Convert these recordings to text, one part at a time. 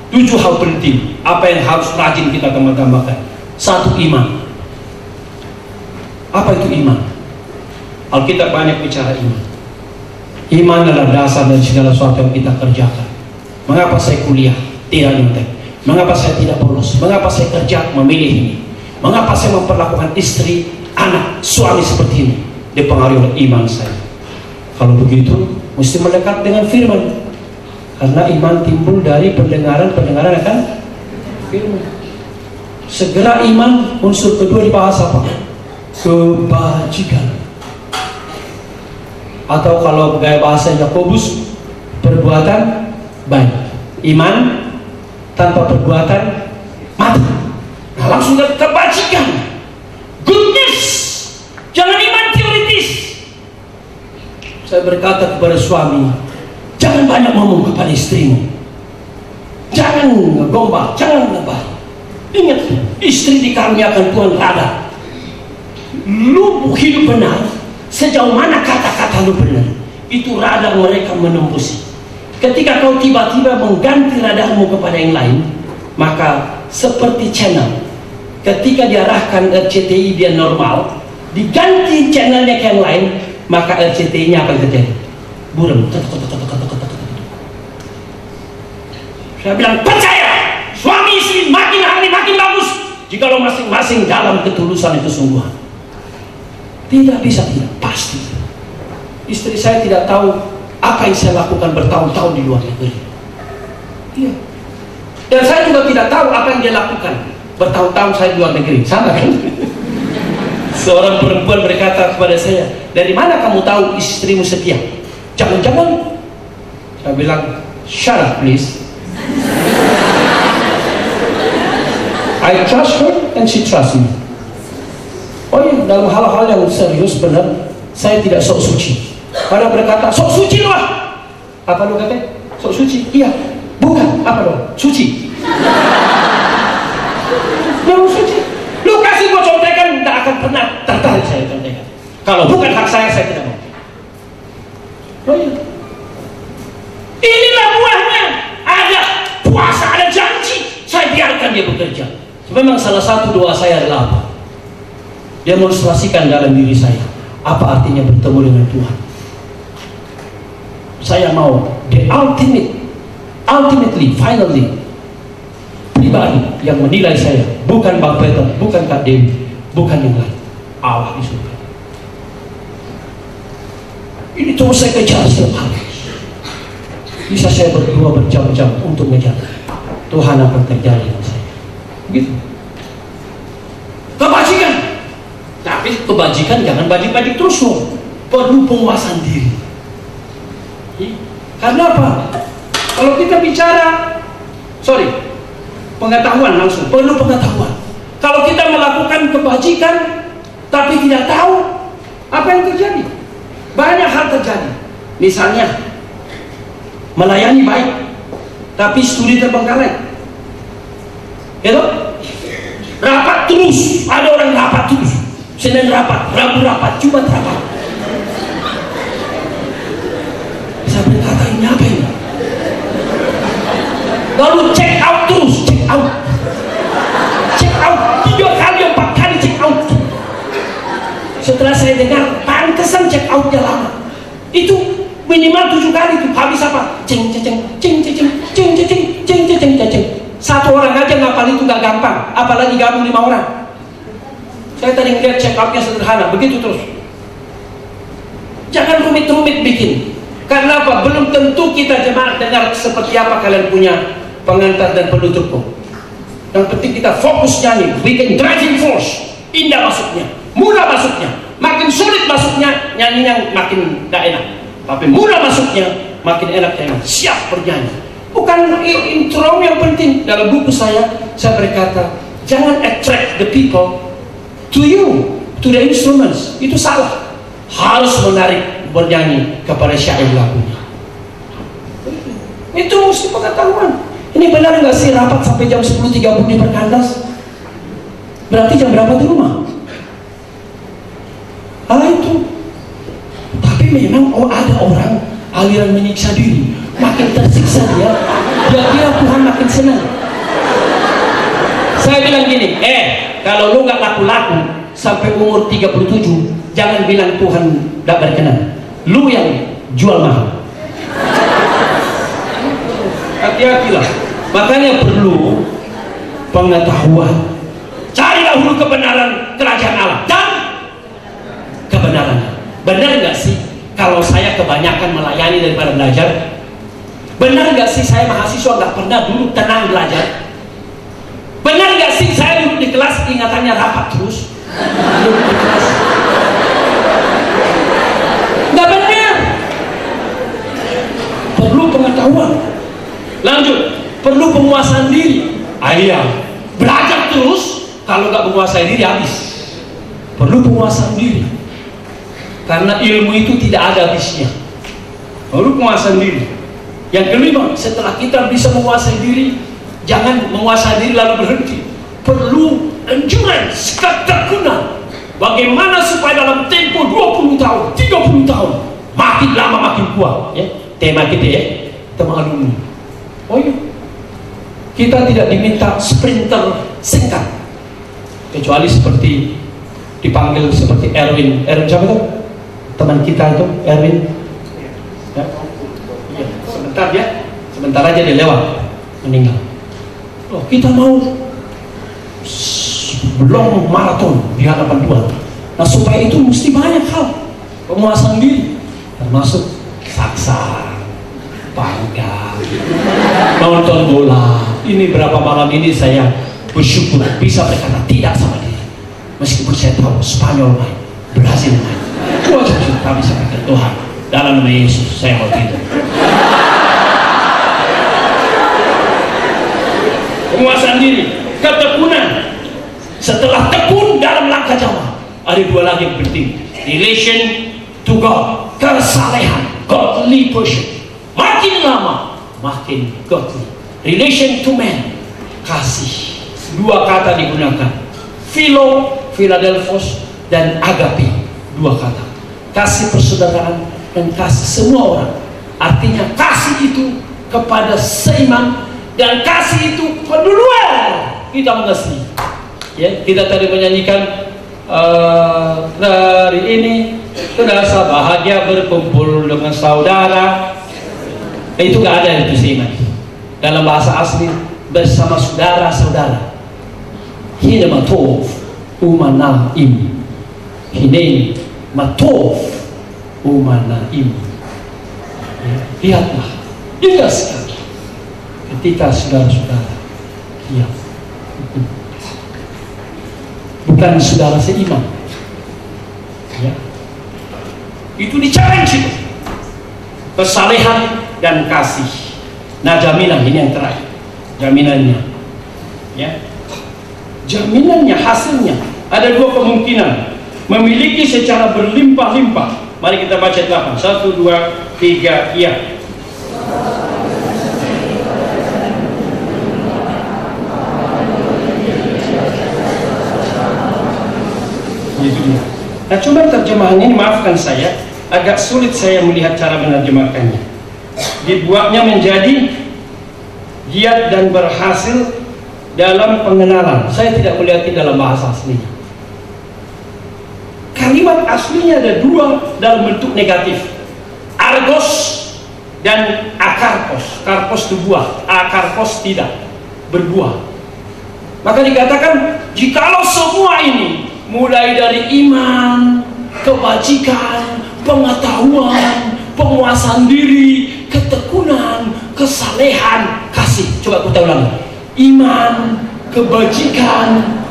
7 hal penting apa yang harus rajin kita tambahkan. 1, iman. Apa itu iman? Alkitab banyak bicara iman. Iman adalah dasar dari segala sesuatu yang kita kerjakan. Mengapa saya kuliah? Tidak nyontek. Mengapa saya tidak bolos? Mengapa saya kerja memilih ini? Mengapa saya memperlakukan istri, anak, suami seperti ini? Dipengaruhi oleh iman saya. Kalau begitu, mesti mendekat dengan firman. Karena iman timbul dari pendengaran akan firman. Segera iman, unsur kedua dibahas apa? Kebajikan. Atau kalau gaya bahasa Yakobus, perbuatan baik. Iman tanpa perbuatan mati. Nah, langsung ke kebajikan, goodness. Jangan iman teoritis. Saya berkata kepada suami, jangan banyak ngomong kepada istrimu. Jangan ngegombal, jangan ngebah. Ingat, istri dikaruniakan Tuhan rada. Lu hidup benar, sejauh mana kata-kata lu benar, itu rada mereka menembus. Ketika kau tiba-tiba mengganti radamu kepada yang lain, maka seperti channel, ketika diarahkan RCTI dia normal, diganti channelnya ke yang lain, maka RCTI-nya apa yang terjadi? Buram. Saya bilang, percaya, suami istri makin hari makin bagus jikalau masing-masing dalam ketulusan itu sungguhan. Tidak bisa tidak, pasti. Istri saya tidak tahu apa yang saya lakukan bertahun-tahun di luar negeri. Iya. Dan saya juga tidak tahu apa yang dia lakukan bertahun-tahun saya di luar negeri. Sama kan? Seorang perempuan berkata kepada saya, dari mana kamu tahu istrimu setia? Jangan-jangan. Saya bilang, shut up please. I trust her and she trusts me. Oh iya, dalam hal-hal yang serius benar, saya tidak sok suci. Pada berkata, sok suci loh. Apa lu kata? Sok suci? Iya. Bukan. Apa dong? Suci. Yang suci. Lu kasih gua contekan, tidak akan pernah tertarik saya contekan. Kalau bukan hak saya tidak mau. Oh iya. Inilah buahnya. Ada puasa, ada janji. Saya biarkan dia bekerja. Memang salah satu doa saya adalah apa? Demonstrasikan dalam diri saya apa artinya bertemu dengan Tuhan. Saya mau the ultimately, finally, pribadi yang menilai saya bukan Bang Peter, bukan Kak Dewi, bukan yang lain, Allah di surga. Ini terus saya kejar setiap hari. Bisa saya berdoa berjam-jam untuk mengejar Tuhan akan terjadi dengan saya. Begitu. Kebajikan. Tapi kebajikan jangan bajik-bajik terus loh. Perlu penguasaan diri. Karena apa? Kalau kita bicara pengetahuan langsung, perlu pengetahuan. Kalau kita melakukan kebajikan tapi tidak tahu apa yang terjadi, banyak hal terjadi. Misalnya melayani baik tapi studi terbengkalai. Gitu? Rapat terus, ada orang rapat terus. Senin rapat, Rabu rapat, Jumat rapat. Bisa berkata ini apa ini? Lalu check out terus, check out 3 kali 4 kali check out. Setelah saya dengar, pantesan check outnya lama. Itu minimal 7 kali tuh. Habis apa? Ceng ceng ceng ceng ceng ceng ceng ceng ceng ceng ceng ceng. Satu orang aja ngapal itu gak gampang, apalagi gabung 5 orang. Saya tadi ngeliat check outnya sederhana, begitu terus. Jangan rumit-rumit bikin. Karena apa? Belum tentu kita jemaat dengar seperti apa kalian punya pengantar dan penutupmu. Yang penting kita fokus nyanyi, bikin driving force. Indah masuknya, murah masuknya. Makin sulit masuknya, nyanyinya makin gak enak. Tapi murah masuknya, makin enak nyanyi. Siap bernyanyi. Bukan intro yang penting. Dalam buku saya berkata, jangan attract the people to you, to the instruments. Itu salah. Harus menarik bernyanyi kepada syair lagunya. Itu mesti pengetahuan. Ini benar nggak sih rapat sampai jam 10.30 di Perkandas? Berarti jam berapa di rumah? Itu. Tapi memang ada orang aliran menyiksa diri, makin tersiksa dia, Dia kira Tuhan makin senang. Saya bilang gini, kalau lu nggak laku-laku sampai umur 37, jangan bilang Tuhan tidak berkenan. Lu yang jual mahal. Hati-hatilah. Makanya perlu pengetahuan. Cari dahulu kebenaran kerajaan Allah dan kebenaran. Benar nggak sih kalau saya kebanyakan melayani daripada belajar? Benar nggak sih saya mahasiswa nggak pernah dulu tenang belajar? Benar nggak sih saya duduk di kelas ingatannya rapat terus? Duduk di kelas. Nggak benar. Perlu pengetahuan. Lanjut, perlu penguasaan diri. Ayah, belajar terus. Kalau nggak menguasai diri habis. Perlu penguasaan diri. Karena ilmu itu tidak ada habisnya. Perlu penguasaan diri. Yang kelima, setelah kita bisa menguasai diri, jangan menguasai diri lalu berhenti. Perlu endurance, ketekunan. Bagaimana supaya dalam tempo 20 tahun, 30 tahun, makin lama makin kuat. Ya, tema kita ya, tema alumni. Oh iya, kita tidak diminta sprinter singkat. Kecuali seperti dipanggil seperti Erwin siapa tuh? Teman kita itu, Erwin. Ya. Sebentar aja dia lewat, meninggal. Oh, kita mau long maraton di hadapan Tuhan. Nah, supaya itu mesti banyak hal penguasaan diri, termasuk saksar, pangkat, nonton bola. Ini berapa malam ini saya bersyukur bisa berkata tidak sama dia, meskipun saya tahu Spanyol main, Brazil main. Kami sampai ke Tuhan dalam nama Yesus saya mau tidur. Penguasaan diri, ketekunan. Setelah tekun dalam langkah jawab, ada dua lagi yang penting. Relation to God, kesalehan, godly person. Makin lama makin godly. Relation to man, kasih. Dua kata digunakan, philo, Philadelphos, dan agape. Dua kata, kasih persaudaraan dan kasih semua orang. Artinya kasih itu kepada seiman dan kasih itu keduluan kita mengasihi. Ya, kita tadi menyanyikan dari ini terasa bahagia berkumpul dengan saudara. Itu nggak ada itu seiman. Dalam bahasa asli bersama saudara-saudara. Hina matov umanaim. Hina matov umanaim. Ya, lihatlah, indah sekali ketika saudara-saudara, ya, bukan saudara seiman, ya, itu di-challenge itu, kesalehan dan kasih. Nah, jaminan ini yang terakhir, jaminannya, ya, jaminannya, hasilnya ada dua kemungkinan: memiliki secara berlimpah-limpah. Mari kita baca 8. 1, 2, 3, iya. Itu dia. Nah, coba terjemahannya ini, maafkan saya, agak sulit saya melihat cara menerjemahkannya. Dibuatnya menjadi giat dan berhasil dalam pengenalan. Saya tidak melihat di dalam bahasa aslinya. Kalimat aslinya ada dua dalam bentuk negatif, argos dan akarpos. Karpos itu buah, akarpos tidak berbuah. Maka dikatakan jikalau semua ini mulai dari iman, kebajikan, pengetahuan, penguasaan diri, ketekunan, kesalehan, kasih. Coba aku ulang. Iman, kebajikan,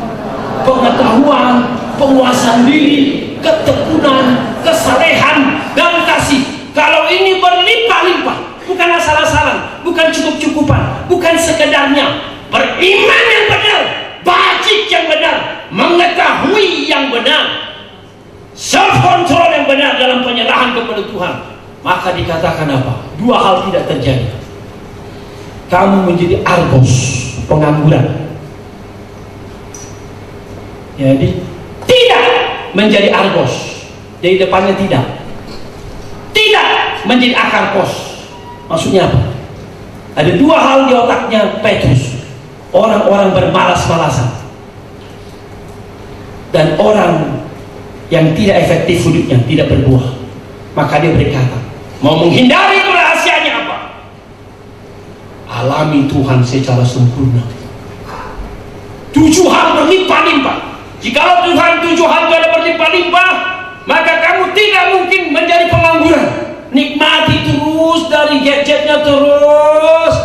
pengetahuan, penguasaan diri, ketekunan, kesalehan, dan kasih. Kalau ini berlimpah-limpah, bukan asal-asalan, bukan cukup-cukupan, bukan sekedarnya, beriman yang benar, bajik yang benar, mengetahui yang benar, self-control yang benar dalam penyerahan kepada Tuhan, maka dikatakan apa? Dua hal tidak terjadi. Kamu menjadi argos, pengangguran. Jadi tidak menjadi argos, jadi depannya tidak menjadi akarpos. Maksudnya apa? Ada dua hal di otaknya Petrus. Orang-orang bermalas-malasan dan orang yang tidak efektif hidupnya, tidak berbuah. Maka dia berkata, mau menghindari itu rahasianya apa? Alami Tuhan secara sempurna. 7 hal berlimpah-limpah. Jikalau Tuhan 7 hal itu ada berlimpah-limpah, maka kamu tidak mungkin menjadi pengangguran. Nikmati terus dari gadgetnya terus.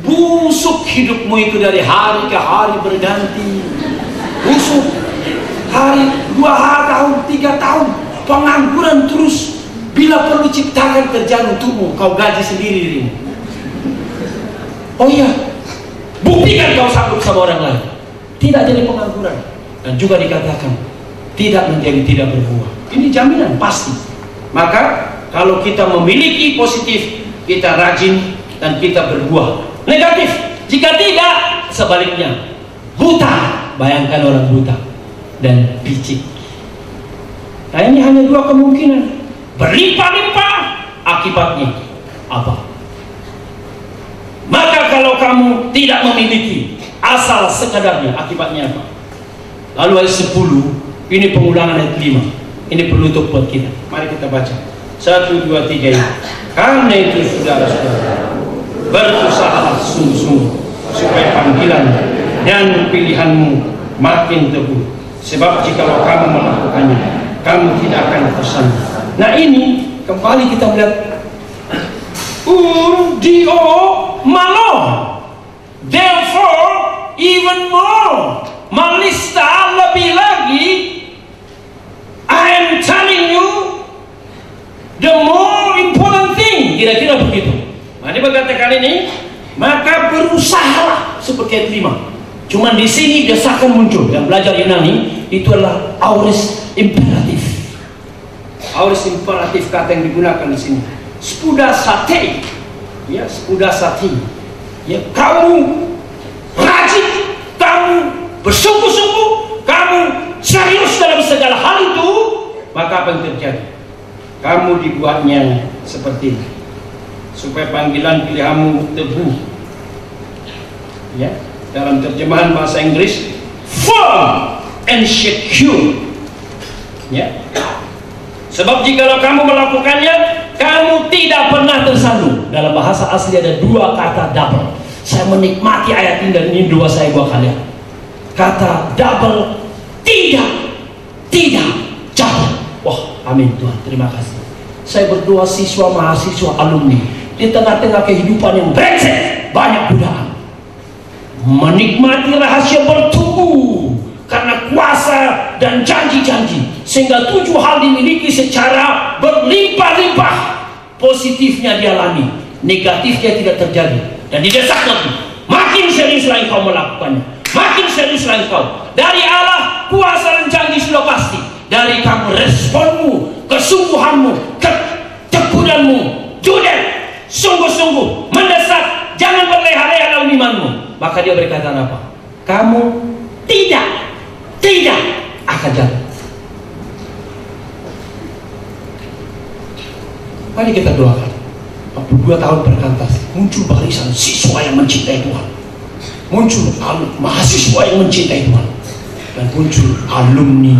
Busuk hidupmu itu dari hari ke hari berganti. Busuk. Hari 2 tahun, 3 tahun pengangguran terus. Bila perlu ciptakan kerjaan untukmu, kau gaji sendiri dirimu. Oh iya, buktikan kau sanggup sama orang lain. Tidak jadi pengangguran. Dan juga dikatakan tidak menjadi tidak berbuah. Ini jaminan pasti. Maka kalau kita memiliki positif, kita rajin dan kita berbuah. Negatif, jika tidak, sebaliknya buta. Bayangkan orang buta dan picik. Nah, ini hanya 2 kemungkinan. Berlimpah-limpah, akibatnya apa? Maka kalau kamu tidak memiliki, asal sekadarnya, akibatnya apa? Lalu ayat 10, ini pengulangan ayat 5. Ini penutup buat kita. Mari kita baca 1, 2, 3 ini. Karena itu saudara-saudara, berusahalah sungguh-sungguh supaya panggilan dan pilihanmu makin teguh. Sebab jikalau kamu melakukannya, kamu tidak akan tersandung. Nah, ini kembali kita melihat dio malo. Therefore, even more. Malista lebih lagi. I am telling you the more important thing. Kira-kira begitu. Nah, dia berkatakan ini, maka berusahalah seperti ayat 5. Cuman di sini desakan muncul. Yang belajar Yunani itu adalah aorist imperatif. Aorist imperatif kata yang digunakan di sini. Spudasate, ya, spudasate. Ya, kamu rajin, kamu bersungguh-sungguh, kamu serius dalam segala hal itu, maka apa yang terjadi? Kamu dibuatnya seperti ini, supaya panggilan pilihanmu teguh. Ya, dalam terjemahan bahasa Inggris, firm and secure. Ya. Sebab jikalau kamu melakukannya, kamu tidak pernah tersandung. Dalam bahasa asli ada 2 kata double. Saya menikmati ayat ini dan ini 2 saya buat kalian. Kata double, tidak jatuh. Wah, amin Tuhan, terima kasih. Saya berdoa siswa, mahasiswa, alumni di tengah-tengah kehidupan yang brengsek, banyak godaan, menikmati rahasia bertumbuh karena kuasa dan janji-janji, sehingga 7 hal dimiliki secara berlimpah-limpah. Positifnya dialami, negatifnya tidak terjadi, dan didesak lagi. Makin seriuslah engkau melakukannya, makin seriuslah engkau. Dari Allah kuasa dan janji sudah pasti. Dari kamu responmu, kesungguhanmu, ketekunan judet, sungguh-sungguh mendesak, jangan berleha-leha dalam imanmu. Maka dia berkata apa? Kamu tidak akan jatuh. Mari kita doakan. 42 tahun berkantas, muncul barisan siswa yang mencintai Tuhan, muncul mahasiswa yang mencintai Tuhan, dan muncul alumni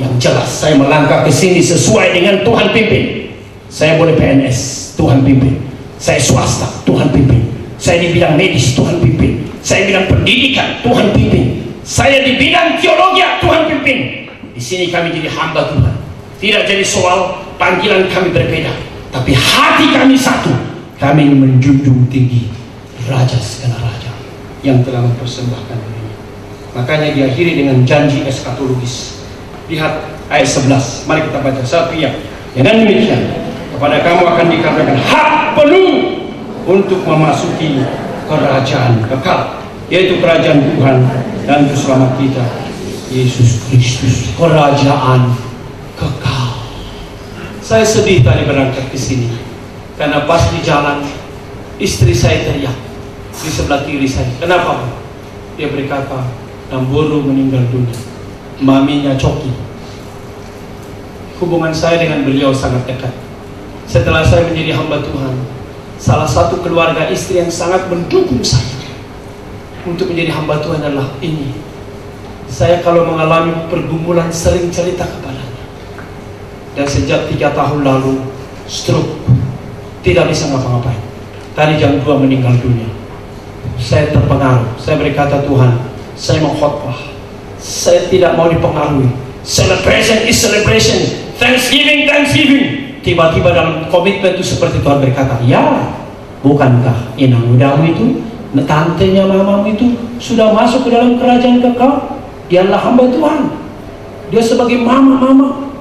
yang jelas. Saya melangkah ke sini sesuai dengan Tuhan pimpin. Saya boleh PNS, Tuhan pimpin. Saya swasta, Tuhan pimpin. Saya di bidang medis, Tuhan pimpin. Saya di bidang pendidikan, Tuhan pimpin. Saya di bidang teologi, Tuhan pimpin. Di sini kami jadi hamba Tuhan. Tidak jadi soal panggilan kami berbeda, tapi hati kami satu. Kami menjunjung tinggi Raja segala raja yang telah mempersembahkan dirinya. Makanya diakhiri dengan janji eskatologis. Lihat ayat 11. Mari kita baca satu ya. Dengan demikian, kepada kamu akan dikatakan hak penuh untuk memasuki kerajaan kekal, yaitu kerajaan Tuhan dan Juru Selamat kita Yesus Kristus. Kerajaan kekal. Saya sedih tadi berangkat ke sini karena pas di jalan istri saya teriak di sebelah kiri saya. Kenapa? Dia berkata, Namburu meninggal dunia, maminya Coki. Hubungan saya dengan beliau sangat dekat. Setelah saya menjadi hamba Tuhan, salah satu keluarga istri yang sangat mendukung saya untuk menjadi hamba Tuhan adalah ini. Saya kalau mengalami pergumulan sering cerita kepadanya. Dan sejak 3 tahun lalu stroke, tidak bisa ngapa-ngapain. Tadi jam 2 meninggal dunia. Saya terpengaruh. Saya berkata, Tuhan, saya mau khotbah. Saya tidak mau dipengaruhi. Celebration is celebration. Thanksgiving, Thanksgiving. Tiba-tiba dalam komitmen itu seperti Tuhan berkata, ya, bukankah inang mudamu itu, tantenya mamamu itu sudah masuk ke dalam kerajaan kekal? Dia adalah hamba Tuhan. Dia sebagai mama,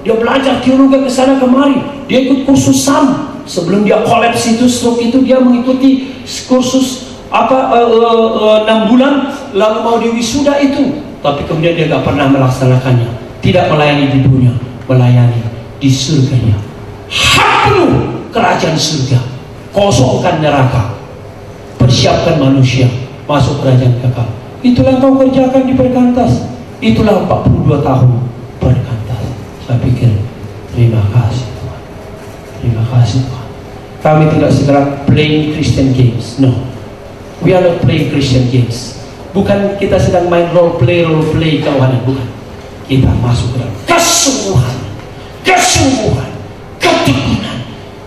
dia belajar teologi ke sana kemari. Dia ikut kursus SAM. Sebelum dia kolaps itu, stroke itu, dia mengikuti kursus 6 bulan, lalu mau diwisuda itu. Tapi kemudian dia gak pernah melaksanakannya. Tidak melayani di dunia, melayani di surganya. Hak penuh kerajaan surga, kosongkan neraka, persiapkan manusia masuk kerajaan kekal. Itulah yang kau kerjakan di Perkantas. Itulah 42 tahun Perkantas. Saya pikir, terima kasih Tuhan, terima kasih Tuhan. Kami tidak segera playing Christian games. No, we are not playing Christian games. Bukan kita sedang main role play kawanan, bukan. Kita masuk ke dalam kesungguhan,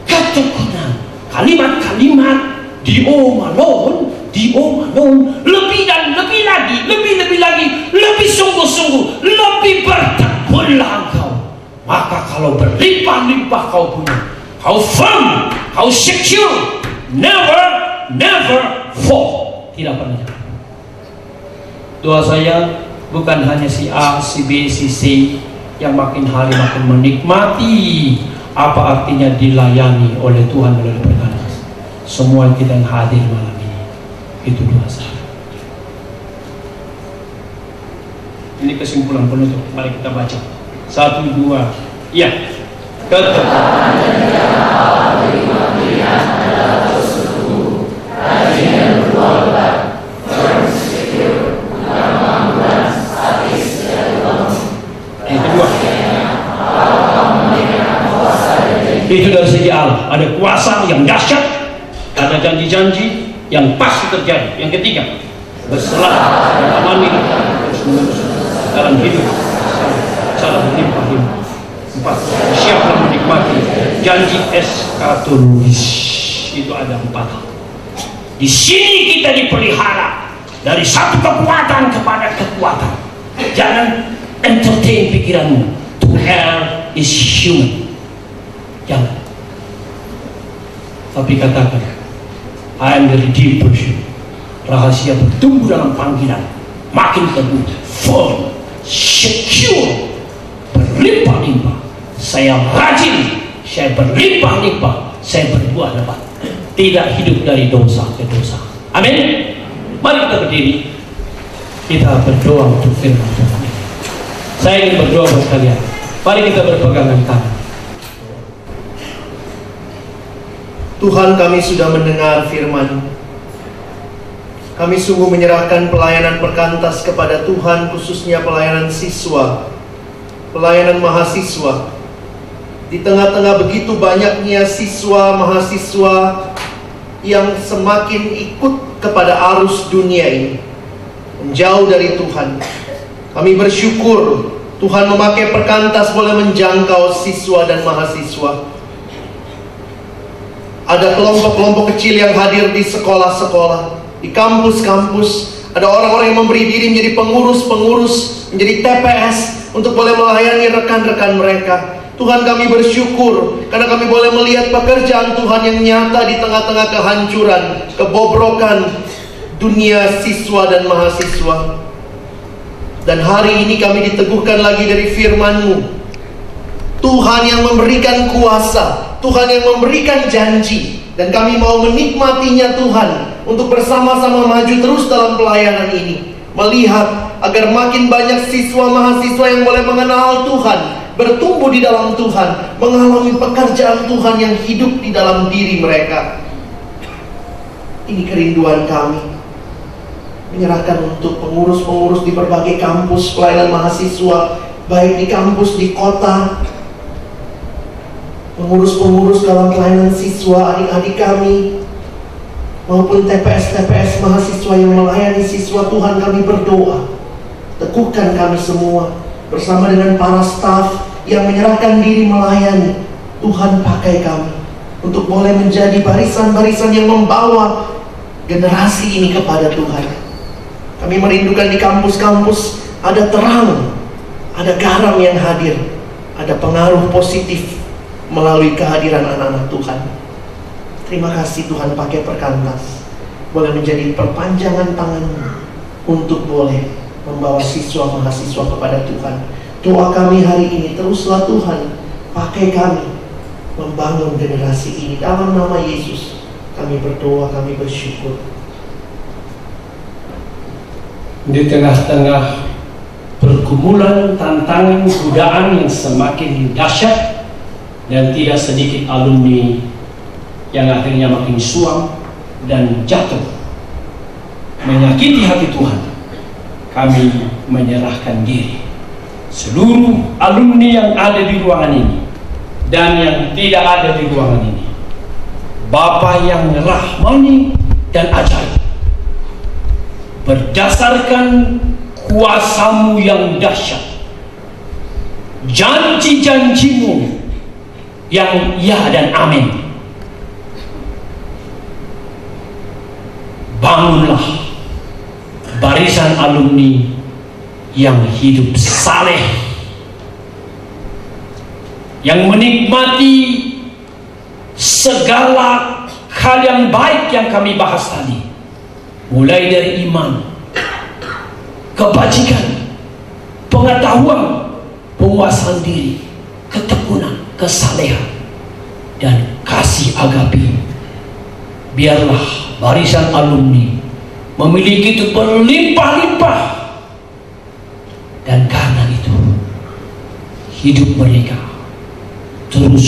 ketekunan, kalimat-kalimat di Om Alone, lebih dan lebih lagi, lebih sungguh-sungguh, lebih bertekunlah engkau. Maka kalau berlimpah-limpah kau punya, kau firm, kau secure, never fall. Tidak pernah. Doa saya bukan hanya si A, si B, si C yang makin hari makin menikmati apa artinya dilayani oleh Tuhan melalui Perkantas. Semua kita yang hadir malam ini, itu doa saya. Ini kesimpulan penutup. Mari kita baca. 1, 2, ya. Itu dari segi Allah, ada kuasa yang dahsyat, ada janji-janji yang pasti terjadi. Yang ketiga, berselah dan alami dalam hidup salah berlimpah-limpah. 4, siaplah menikmati janji eskatologis. Itu ada 4 hal. Di sini kita dipelihara dari satu kekuatan kepada kekuatan. Jangan entertain pikiranmu. To err is human. Jangan. Tapi katakan, I am the redeemed person. Rahasia bertumbuh dalam panggilan, makin teguh, firm, secure, berlimpah-limpah. Saya rajin, saya berlimpah-limpah, saya berbuah lebat. Tidak hidup dari dosa ke dosa. Amin. Mari kita berdiri. Kita berdoa untuk firman Tuhan. Saya ingin berdoa buat kalian. Mari kita berpegangan tangan. Tuhan, kami sudah mendengar firman. Kami sungguh menyerahkan pelayanan Perkantas kepada Tuhan, khususnya pelayanan siswa, pelayanan mahasiswa. Di tengah-tengah begitu banyaknya siswa, mahasiswa yang semakin ikut kepada arus dunia ini, menjauh dari Tuhan. Kami bersyukur Tuhan memakai Perkantas boleh menjangkau siswa dan mahasiswa. Ada kelompok-kelompok kecil yang hadir di sekolah-sekolah, di kampus-kampus. Ada orang-orang yang memberi diri menjadi pengurus-pengurus, menjadi TPS untuk boleh melayani rekan-rekan mereka. Tuhan, kami bersyukur karena kami boleh melihat pekerjaan Tuhan yang nyata di tengah-tengah kehancuran, kebobrokan dunia siswa dan mahasiswa. Dan hari ini kami diteguhkan lagi dari firman-Mu. Tuhan yang memberikan kuasa, Tuhan yang memberikan janji, dan kami mau menikmatinya Tuhan, untuk bersama-sama maju terus dalam pelayanan ini, melihat agar makin banyak siswa mahasiswa yang boleh mengenal Tuhan, bertumbuh di dalam Tuhan, mengalami pekerjaan Tuhan yang hidup di dalam diri mereka. Ini kerinduan kami, menyerahkan untuk pengurus-pengurus di berbagai kampus pelayanan mahasiswa, baik di kampus, di kota, pengurus-pengurus dalam pelayanan siswa, adik-adik kami, maupun TPS-TPS mahasiswa yang melayani siswa, Tuhan kami berdoa, teguhkan kami semua bersama dengan para staf yang menyerahkan diri melayani. Tuhan pakai kami untuk boleh menjadi barisan-barisan yang membawa generasi ini kepada Tuhan. Kami merindukan di kampus-kampus ada terang, ada garam yang hadir, ada pengaruh positif melalui kehadiran anak-anak Tuhan. Terima kasih Tuhan, pakai Perkantas boleh menjadi perpanjangan tangan-Mu untuk boleh membawa siswa mahasiswa kepada Tuhan. Doa kami hari ini, teruslah Tuhan pakai kami membangun generasi ini. Dalam nama Yesus kami berdoa, kami bersyukur. Di tengah-tengah pergumulan, tantangan, godaan yang semakin dahsyat, dan tidak sedikit alumni yang akhirnya makin suam dan jatuh, menyakiti hati Tuhan, kami menyerahkan diri. Seluruh alumni yang ada di ruangan ini dan yang tidak ada di ruangan ini, Bapa yang rahmani dan ajaib, berdasarkan kuasa-Mu yang dahsyat, janji-janji-Mu yang ya dan amin, bangunlah barisan alumni yang hidup saleh, yang menikmati segala hal yang baik yang kami bahas tadi, mulai dari iman, kebajikan, pengetahuan, penguasaan diri, ketekunan, kesalehan, dan kasih agape. Biarlah barisan alumni memiliki itu berlimpah-limpah, dan karena itu hidup mereka terus